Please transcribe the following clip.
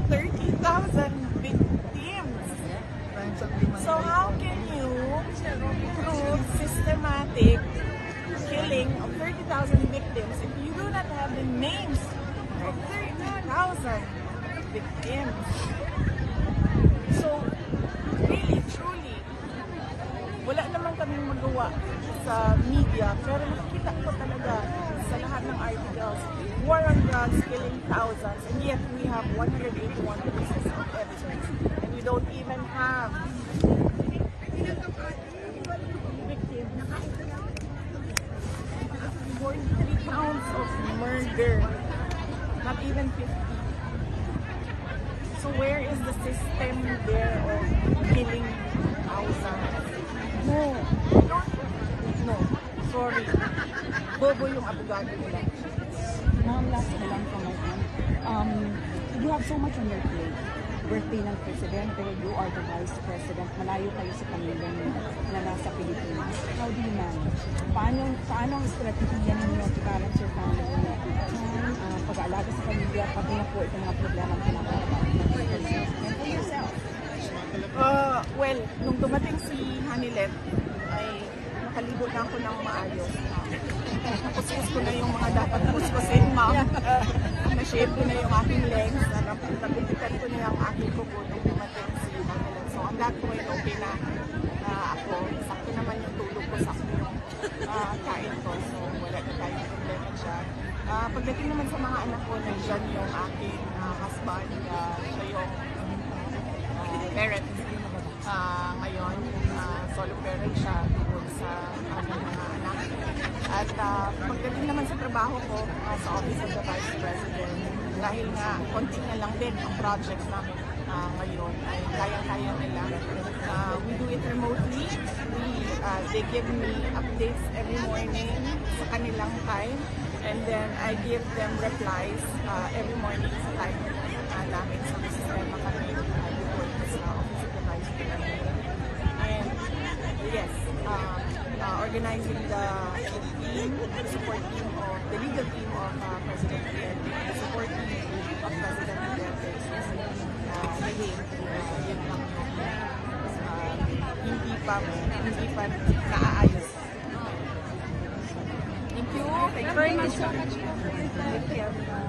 than 30,000 victims. So how can you prove systematic killing of 30,000 victims if you do not have the names of 30,000 victims? So, really, truly, wala naman kaming magawa sa media, pero nakikita ko talaga sa lahat ng articles, war on drugs, killing thousands, and yet we have 181 pieces of evidence, and we don't even have victims. 43 counts of murder, not even 50. So where is the system there of killing thousands? No, sorry. Bobo yung abogado nila. Ma'am, last na lang po ngayon. You have so much on your plate. Birthday ng Presidente, you are the Vice President, malayo kayo sa pamilya niyo na nasa Pilipinas. How do you manage? Paano ang strategiya ninyo to balance your family? Pag-aalaga sa pamilya, pati na po itong mga problema ang pinaparapan and for yourself? Well, nung dumating si Hanilet, ay nakalibot na ako ng maayos. Nakuskus ko na yung mga dapat kuskusin, ma'am. Na-shape ko na yung aking legs. Nagupitan ko na yung aking kuko nung dumating si Hanilet. So, on that point, okay na ako. Sakto naman yung tulog ko, sakto yung kain ko. So, wala na tayong problema dyan. Pagdating naman sa mga anak ko, nandiyan yung aking husband, siya yung parent. Ngayon, solo parent siya tungkol sa aking mga anak. At pagdating naman sa trabaho ko sa Office of the Vice President, dahil nga konti na lang din ang projects namin ngayon, ay kaya-kaya nila. We do it remotely. They give me updates every morning sa kanilang time, and then I give them replies every morning sa time namin sa sistema kami report sa Office of the Vice President. And yes, organizing the team, the support team of the legal team of President Duterte, the support team of President Duterte. Yun lang hindi pa naaayos. Thank you very much. Thank you.